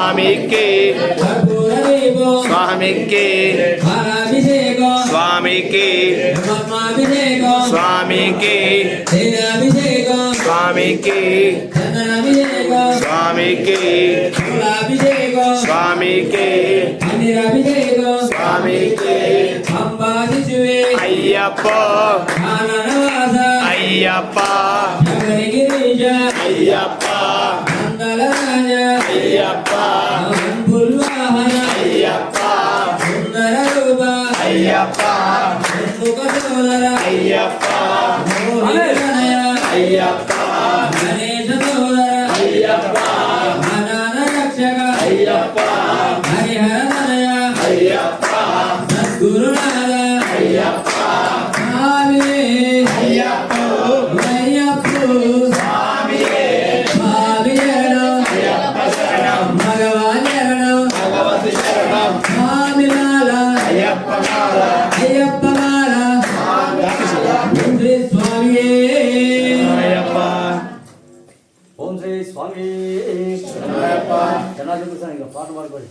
స్వామికి స్వామికి స్వామికి స్వామికి స్వామికి స్వామికి స్వామికి స్వామికి అయ్యప్ప అయ్యప్ప అయ్యప్ప అయ్యప్ప అయ్యప్ప అయ్యప్ప అయ్యప్ప అయ్యప్ప అయ్యప్ప అయ్యప్ప అయ్యప్ప సద్గురునాథ అయ్యప్ప అయ్యప్ప ఓం శ్రీ స్వామి పాట పాడుకోండి.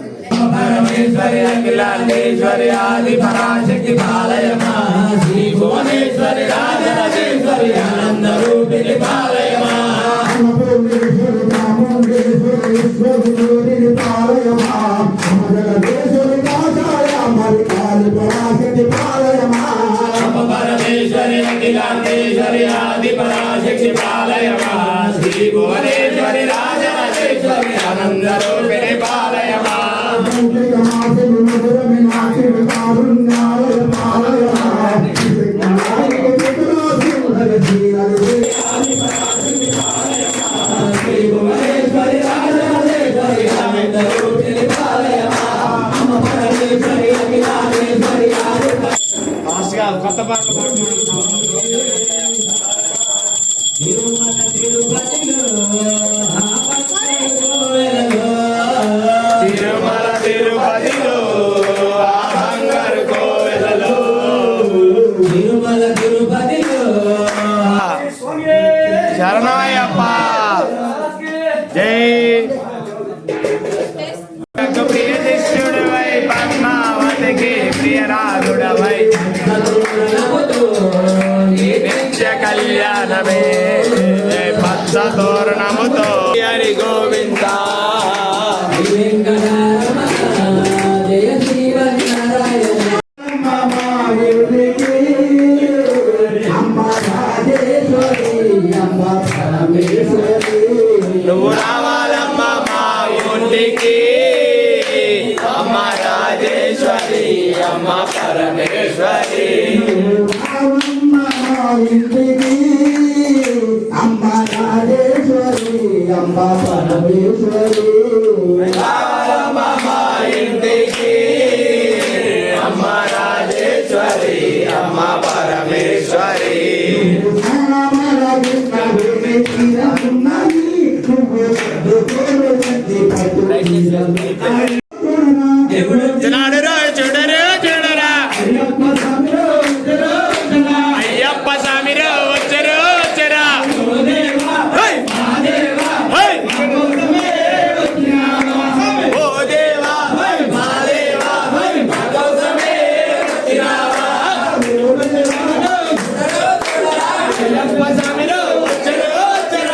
परमेश्वरी अखिलांडेश्वरी आदि पराशक्ति पालय मां श्री भुवनेश्वरी राजराजेश्वरी आनंद रूपिणी पालय मां परमेश्वरी अखिलांडेश्वरी आदि पराशक्ति పరాశక్తి పాలయమా శ్రీ భువనేశ్వరి రాజరాజేశ్వరి ఆనంద రూపిణి పాలయమా శ్రీ భువనేశ్వరి రాజరాజేశ్వరి ఆనంద రూపిణి పాలయమా అమ్మ పరమేశ్వరి అఖిలాండేశ్వరి కొత్త పాటలు తిరుమల తిరుపతిలో తిరుమల తిరుపతిలో బంగారు కోవెలలో తిరుమల తిరుపతిలో శరణమయ్యప్ప జై ప్రియ శిష్యుడివై పద్మావతికి ప్రియరాధుడవై నిత్య కళ్యాణమే పచ్చ తోరణముతో హరి గోవింద జయ శ్రీవన్నారాయణ నువ్వు రావాలమ్మ మా ఊరికి అమ్మ రాజేశ్వరి అమ్మ పరమేశ్వరి అమ్మ రాజేశ్వరి అమ్మ పరమేశ్వరి రావాలమ్మ మా ఇంటికి అమ్మ రాజేశ్వరి అమ్మ పరమేశ్వరి చూడరు చూడరు చూడరా అయ్యప్ప స్వామిలో వచ్చరు వచ్చరా ఓ దేవా మా దేవా అయ్యప్ప స్వామిలో వచ్చరు వచ్చరా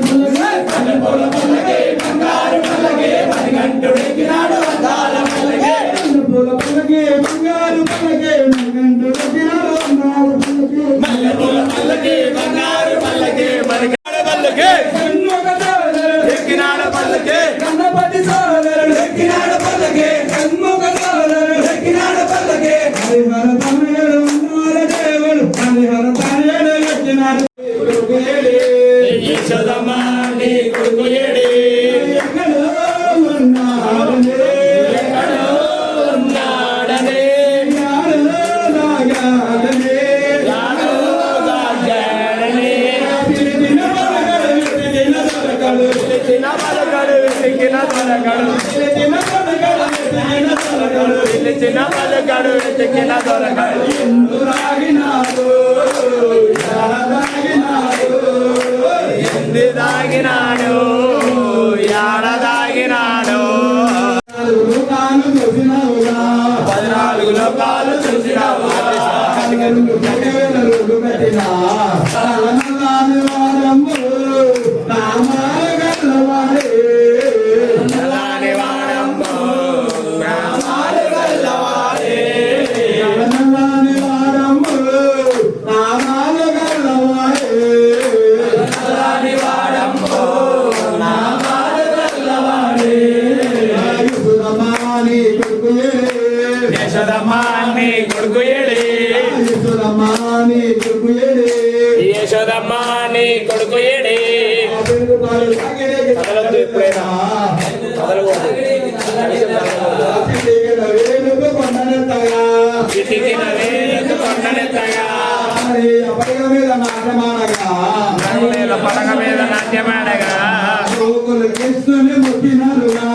మల్లెపూల పల్లకి బంగారు పల్లకి మణికంఠుడెక్కినాడు అందాల పల్లకి మల్లెపూల పల్లకి బంగారు పల్లకి మణికంఠుడెక్కినాడు అందాల పల్లకి మల్లెపూల పల్లకి బంగారు పల్లకి మణికంఠుడ పల్లకి షణ్ముఖ సోదరుడు ఎక్కినాడు పల్లకి గణపతి సోదరుడు ఎక్కినాడు పల్లకి షణ్ముఖ సోదరుడు ఎక్కినాడు పల్లకి హరిహర తనయుడు ఉన్నాడు దేవుడు హరిహర తనయుడు ఎక్కినాడు యశోదమ్మ నీ కొడుకు ఏడి ఎక్కడో ఉన్నాడు ఎక్కడో ఉన్నాడనే యాడో నాగాడనే యాడో దాగాడనే తిరిగిన పలకడు తిరిగిన పలకడు చిన్న పలకడు చిక్కిన పలకడు తిరిగిన పలకడు తిరిగిన పలకడు చిన్న పలకడు చిక్కిన దొరకడు ఎందు రాగినాడు రాగినాడు ఎందు దాగినాడు యాడ దాగినాడు తాను చూసినావుగా 14 లోకాలు చూసినావు రోడ్డు పెట్టినా నల్లని వారము నామాలు గల్లవాడే నల్లని వాడమ్మో గ్రామాలు గల్లవాడే నల్లని వారము నామాలు గల్లవాడే నల్లని వాడమ్మో నామాలు గల్లవాడే యుసురమాని కొడుకుయే యశోదమ్మాని కొడుకు ఏడి యుసురమాని కొడుకుయే యశోదమ్మాని కొడుకు ఏడి కదలొద్దు ఎప్పుడైనా కదలకూడదు వేలుగు కొండనెత్తగా చిటికిన వేలు కొండనెత్తగా అప్పటిక మీద నాటమానగా రంగుల పడగ మీద నాట్యమాడగా గోకులు కృష్ణుని ముట్టినరుగా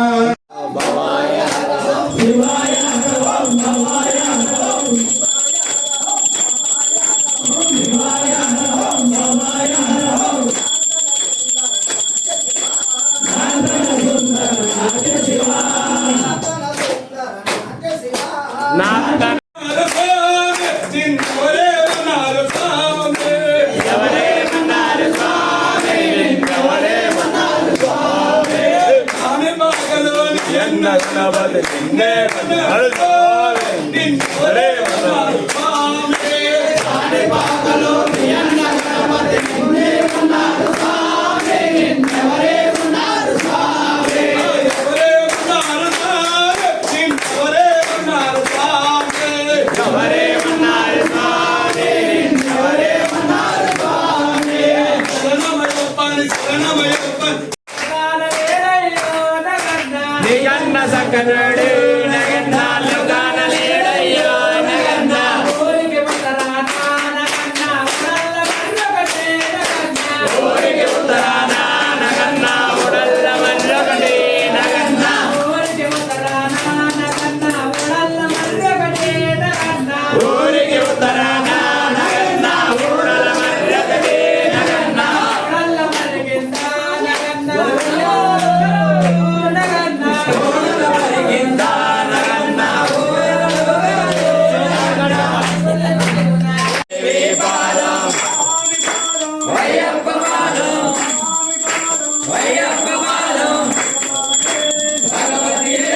నా తన ఎవరేమన్నారు స్వామి ఎవరేమన్నారు స్వామి ఎన్నగనవది నిన్నే మన్నారు స్వామి ఎవరేమన్నారు స్వామి పాకలో ఎన్నగనవది నిన్నే మన్నారు స్వామి ఎవరేమన్నారు స్వామి ఎవరేమన్నారు స్వామి ఎవరేమన్నారు స్వామి నిగన్న సకరుడు నగన్నాలు గానలేడయ్యో నగన్న ఊరికి ఉత్తరాన నగన్న ఉడల్ల మర్రొకటి నగన్న ఊరికి ఉత్తరాన నగన్న ఉడల మర్రొకటి నగన్న కింద నగన్న పాదం వయ్యప్ప పాదం వయ్యప్ప పాదం భగవతియే